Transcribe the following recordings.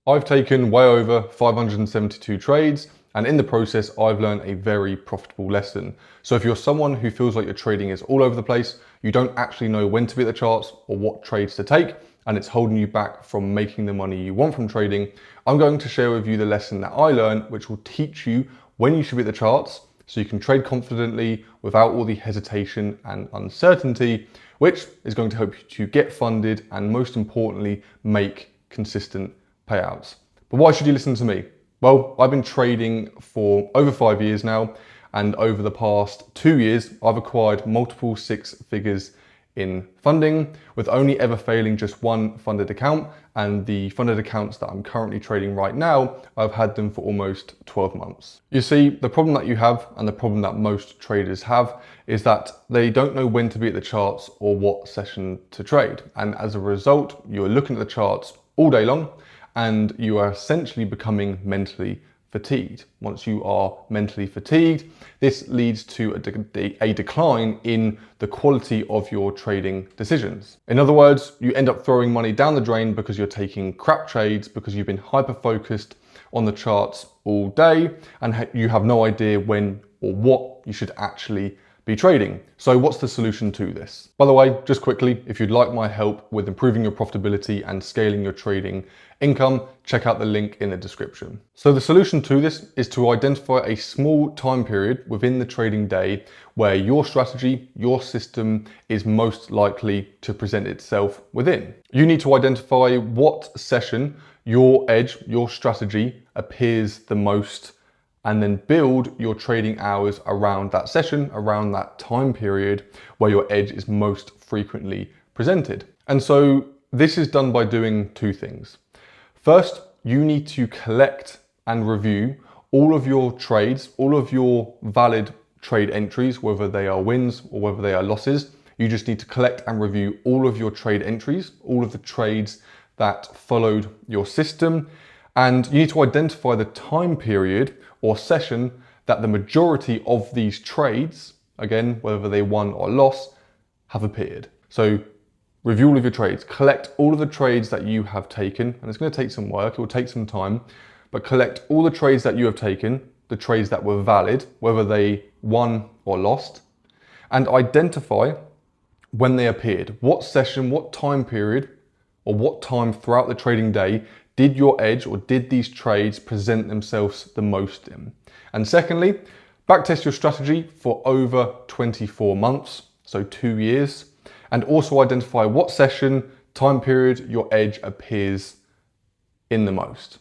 I've taken way over 572 trades, and in the process, I've learned a very profitable lesson. So if you're someone who feels like your trading is all over the place, you don't actually know when to be at the charts or what trades to take, and it's holding you back from making the money you want from trading, I'm going to share with you the lesson that I learned, which will teach you when you should be at the charts so you can trade confidently without all the hesitation and uncertainty, which is going to help you to get funded and, most importantly, make consistent payouts. But why should you listen to me? Well, I've been trading for over 5 years now, and over the past 2 years, I've acquired multiple six figures in funding, with only ever failing just one funded account. And the funded accounts that I'm currently trading right now, I've had them for almost 12 months. You see, the problem that you have, and the problem that most traders have, is that they don't know when to be at the charts or what session to trade. And as a result, you're looking at the charts all day long, and you are essentially becoming mentally fatigued. Once you are mentally fatigued, this leads to a decline in the quality of your trading decisions. In other words, you end up throwing money down the drain because you're taking crap trades, because you've been hyper-focused on the charts all day, and you have no idea when or what you should actually be trading. So what's the solution to this? By the way, just quickly, if you'd like my help with improving your profitability and scaling your trading income, check out the link in the description. So the solution to this is to identify a small time period within the trading day where your strategy, your system is most likely to present itself within. You need to identify what session your edge, your strategy appears the most, and then build your trading hours around that session, around that time period where your edge is most frequently presented. And so this is done by doing two things. First, you need to collect and review all of your trades, all of your valid trade entries, whether they are wins or whether they are losses. You just need to collect and review all of your trade entries, all of the trades that followed your system. And you need to identify the time period or session that the majority of these trades, again, whether they won or lost, have appeared. So review all of your trades, collect all of the trades that you have taken, and it's going to take some work, it will take some time, but collect all the trades that you have taken, the trades that were valid, whether they won or lost, and identify when they appeared. What session, what time period, or what time throughout the trading day did your edge or did these trades present themselves the most in? And secondly, backtest your strategy for over 24 months, so 2 years, and also identify what session, time period your edge appears in the most.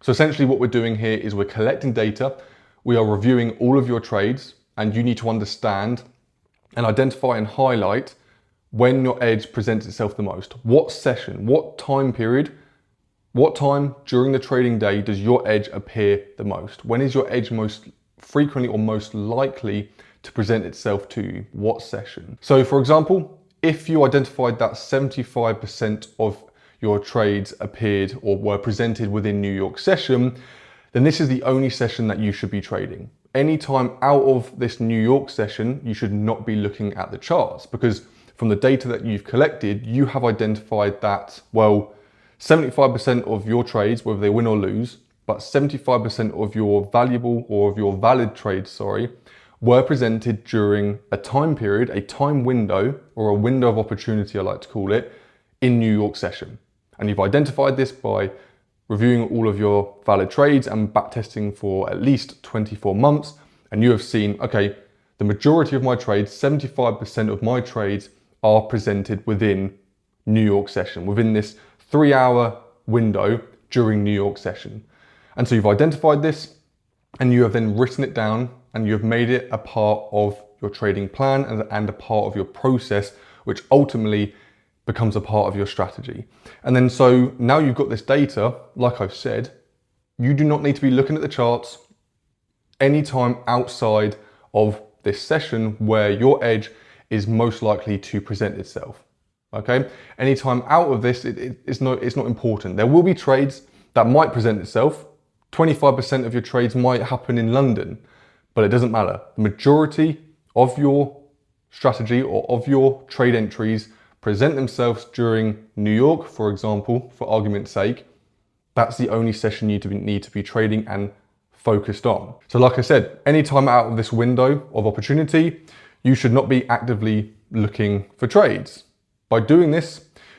So essentially what we're doing here is we're collecting data, we are reviewing all of your trades, and you need to understand and identify and highlight when your edge presents itself the most. What session, what time period, what time during the trading day does your edge appear the most? When is your edge most frequently or most likely to present itself to you? What session? So for example, if you identified that 75% of your trades appeared or were presented within New York session, then this is the only session that you should be trading. Any time out of this New York session, you should not be looking at the charts, because from the data that you've collected, you have identified that, well, 75% of your trades, whether they win or lose, but 75% of your valuable or of your valid trades, were presented during a time period, a time window, or a window of opportunity, I like to call it, in New York session. And you've identified this by reviewing all of your valid trades and backtesting for at least 24 months. And you have seen, okay, the majority of my trades, 75% of my trades are presented within New York session, within this 3-hour window during New York session. And so you've identified this and you have then written it down and you have made it a part of your trading plan and a part of your process, which ultimately becomes a part of your strategy. And then so now you've got this data, like I've said, you do not need to be looking at the charts anytime outside of this session where your edge is most likely to present itself. Okay, anytime out of this, it's not important. There will be trades that might present itself. 25% of your trades might happen in London, but it doesn't matter. The majority of your strategy or of your trade entries present themselves during New York, for example, for argument's sake. that's the only session you need to be trading and focused on. So like I said, any time out of this window of opportunity, you should not be actively looking for trades. By doing this,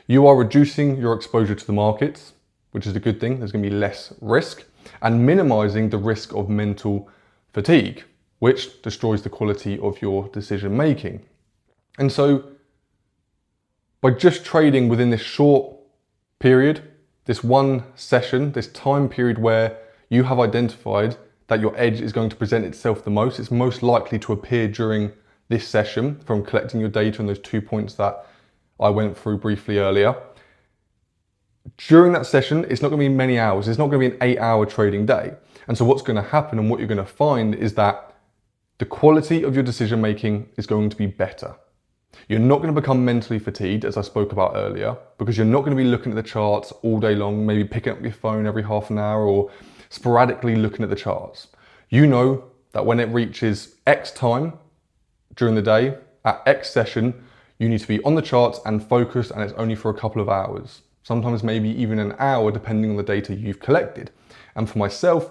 you are reducing your exposure to the markets, which is a good thing. There's going to be less risk, and minimizing the risk of mental fatigue, which destroys the quality of your decision making. And so by just trading within this short period, this one session, this time period where you have identified that your edge is going to present itself the most, it's most likely to appear during this session from collecting your data and those 2 points that I went through briefly earlier. During that session, it's not going to be many hours. It's not going to be an 8-hour trading day. And so what's going to happen and what you're going to find is that the quality of your decision making is going to be better. You're not going to become mentally fatigued, as I spoke about earlier, because you're not going to be looking at the charts all day long, maybe picking up your phone every half an hour or sporadically looking at the charts. You know that when it reaches X time during the day, at X session, you need to be on the charts and focused, and it's only for a couple of hours. Sometimes maybe even an hour, depending on the data you've collected. And for myself,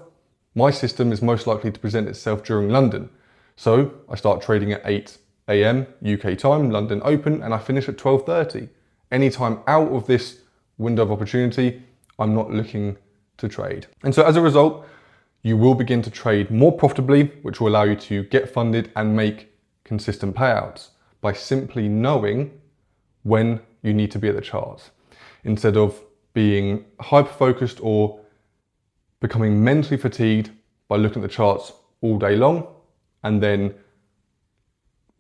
my system is most likely to present itself during London. So I start trading at 8 AM UK time, London open, and I finish at 12:30. Any time out of this window of opportunity, I'm not looking to trade. And so as a result, you will begin to trade more profitably, which will allow you to get funded and make consistent payouts by simply knowing when you need to be at the charts, instead of being hyper-focused or becoming mentally fatigued by looking at the charts all day long and then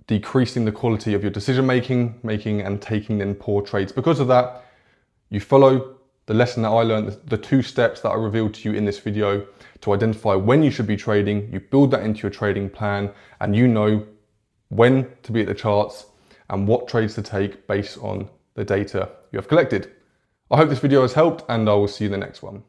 decreasing the quality of your decision making and taking in poor trades. Because of that, you follow the lesson that I learned, the 2 steps that I revealed to you in this video to identify when you should be trading. You build that into your trading plan and you know when to be at the charts and what trades to take based on the data you have collected. I hope this video has helped, and I will see you in the next one.